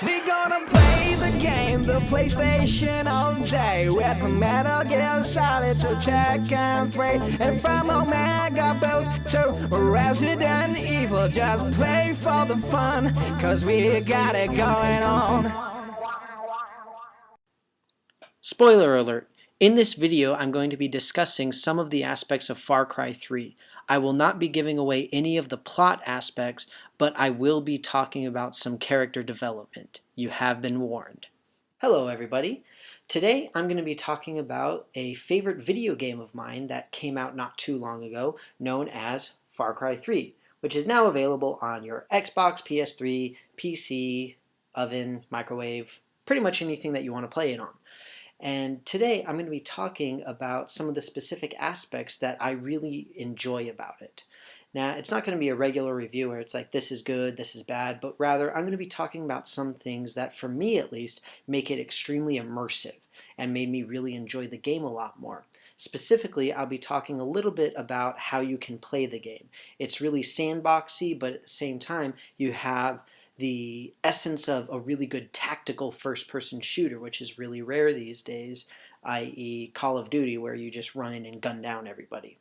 We gonna play the game, the PlayStation all day, with Metal Gear Solid to Tekken 3, and from Omega Boost to Resident Evil. Just play for the fun, cause we got it going on. Spoiler alert. In this video, I'm going to be discussing some of the aspects of Far Cry 3. I will not be giving away any of the plot aspects, but I will be talking about some character development. You have been warned. Hello everybody. Today I'm going to be talking about a favorite video game of mine that came out not too long ago, known as Far Cry 3, which is now available on your Xbox, PS3, PC, oven, microwave, pretty much anything that you want to play it on. And today I'm going to be talking about some of the specific aspects that I really enjoy about it. Now, it's not going to be a regular review where it's like, this is good, this is bad, but rather I'm going to be talking about some things that, for me at least, make it extremely immersive and made me really enjoy the game a lot more. Specifically, I'll be talking a little bit about how you can play the game. It's really sandboxy, but at the same time, you have the essence of a really good tactical first-person shooter, which is really rare these days, i.e. Call of Duty, where you just run in and gun down everybody.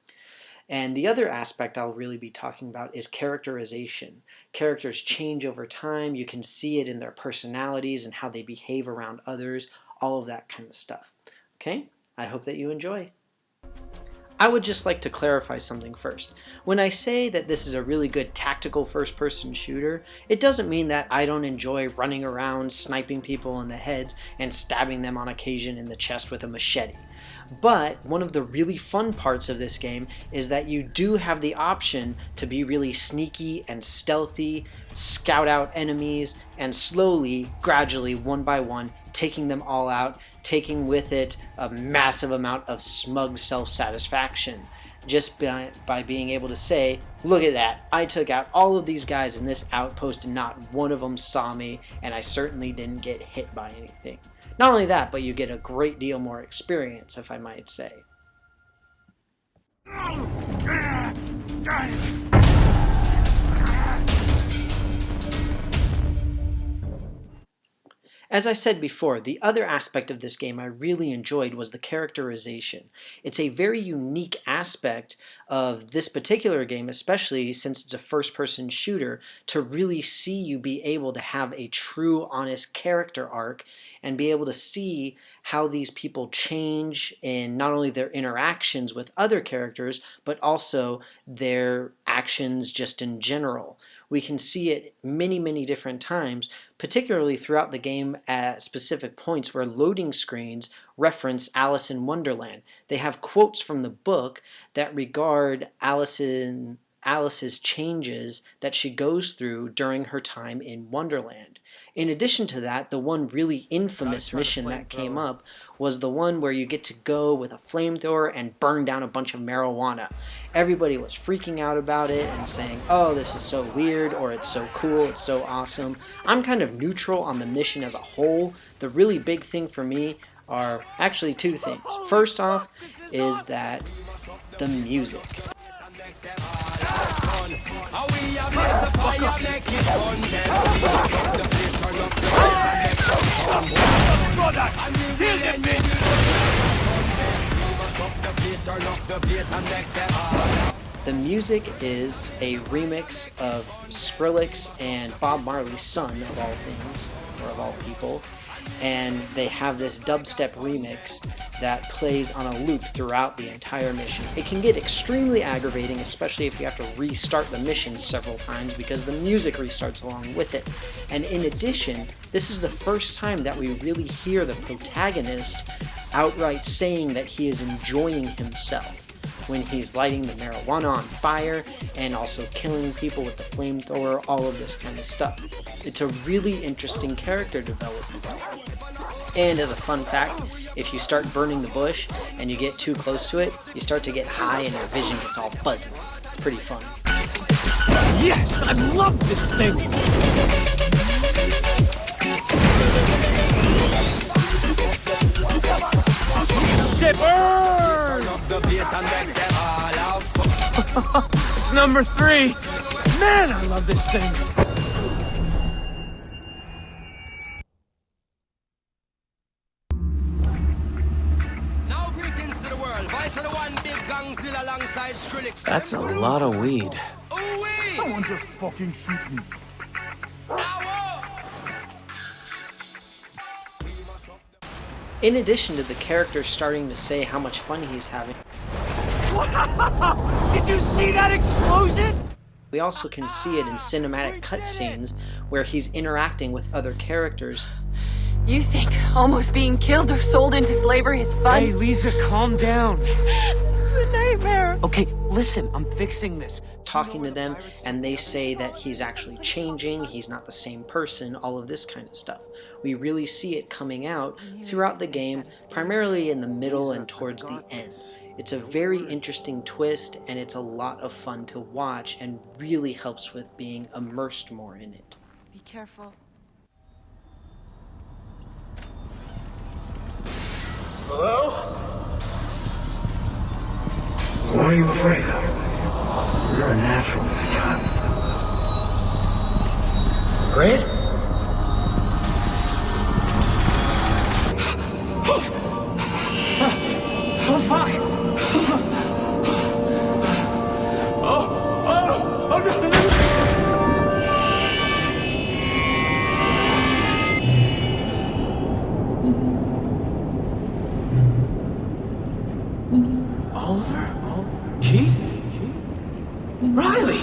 And the other aspect I'll really be talking about is characterization. Characters change over time. You can see it in their personalities and how they behave around others, all of that kind of stuff. Okay? I hope that you enjoy. I would just like to clarify something first. When I say that this is a really good tactical first-person shooter, it doesn't mean that I don't enjoy running around, sniping people in the heads, and stabbing them on occasion in the chest with a machete. But one of the really fun parts of this game is that you do have the option to be really sneaky and stealthy, scout out enemies, and slowly, gradually, one by one, taking them all out, taking with it a massive amount of smug self-satisfaction. Just by being able to say, look at that, I took out all of these guys in this outpost and not one of them saw me, and I certainly didn't get hit by anything. Not only that, but you get a great deal more experience, if I might say. As I said before, the other aspect of this game I really enjoyed was the characterization. It's a very unique aspect of this particular game, especially since it's a first-person shooter, to really see you be able to have a true, honest character arc and be able to see how these people change in not only their interactions with other characters, but also their actions just in general. We can see it many, many different times, particularly throughout the game at specific points where loading screens reference Alice in Wonderland. They have quotes from the book that regard Alice's changes that she goes through during her time in Wonderland. In addition to that, the one really infamous mission that came up was the one where you get to go with a flamethrower and burn down a bunch of marijuana. Everybody was freaking out about it and saying, oh, this is so weird, or it's so cool, it's so awesome. I'm kind of neutral on the mission as a whole. The really big thing for me are actually two things. First off is that the music. The music is a remix of Skrillex and Bob Marley's son, of all things, or of all people, and they have this dubstep remix that plays on a loop throughout the entire mission. It can get extremely aggravating, especially if you have to restart the mission several times because the music restarts along with it. And in addition, this is the first time that we really hear the protagonist outright saying that he is enjoying himself when he's lighting the marijuana on fire and also killing people with the flamethrower, all of this kind of stuff. It's a really interesting character development. And as a fun fact, if you start burning the bush and you get too close to it, you start to get high and your vision gets all fuzzy. It's pretty fun. Yes! I love this thing! Shit, burn! It's number 3! Man, I love this thing! That's a lot of weed. Someone just fucking shoot me. In addition to the character starting to say how much fun he's having, Wow! Did you see that explosion? we also can see it in cinematic cutscenes where he's interacting with other characters. You think almost being killed or sold into slavery is fun? Hey, Lisa, calm down. This is a nightmare. Okay, listen, I'm fixing this. Talking to them, and they say that he's actually changing, he's not the same person, all of this kind of stuff. We really see it coming out throughout the game, primarily in the middle and towards the end. It's a very interesting twist, and it's a lot of fun to watch, and really helps with being immersed more in it. Be careful. Hello? What are you afraid of? You're a natural, man. Afraid? Oh, fuck! Oh, no, no, no! Oliver? Keith? Riley!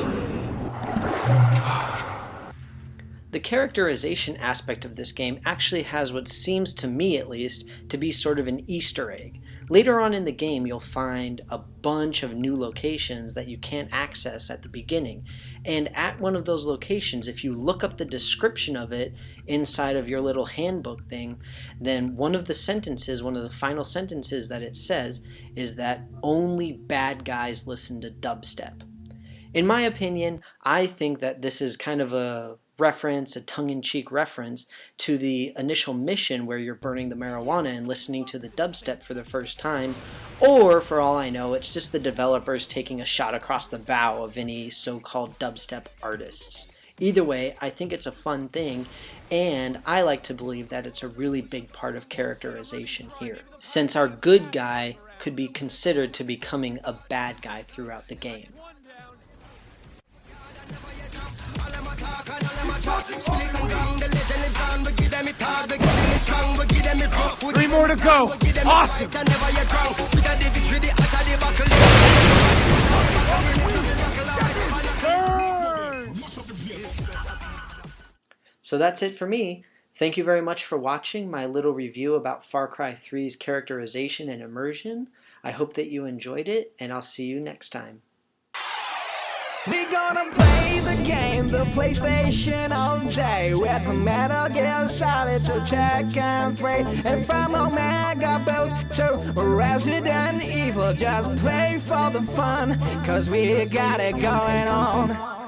The characterization aspect of this game actually has what seems to me, at least, to be sort of an Easter egg. Later on in the game, you'll find a bunch of new locations that you can't access at the beginning. And at one of those locations, if you look up the description of it inside of your little handbook thing, then one of the final sentences that it says is that only bad guys listen to dubstep. In my opinion, I think that this is kind of a tongue-in-cheek reference to the initial mission where you're burning the marijuana and listening to the dubstep for the first time, or for all I know, it's just the developers taking a shot across the bow of any so-called dubstep artists. Either way, I think it's a fun thing, and I like to believe that it's a really big part of characterization here, since our good guy could be considered to becoming a bad guy throughout the game. 3 more to go! Awesome! So that's it for me. Thank you very much for watching my little review about Far Cry 3's characterization and immersion. I hope that you enjoyed it, and I'll see you next time. We're gonna play the game, the PlayStation all day with the Metal Gear Solid to Tekken 3 and from Omega Boost to Resident Evil. Just play for the fun, cause we got it going on.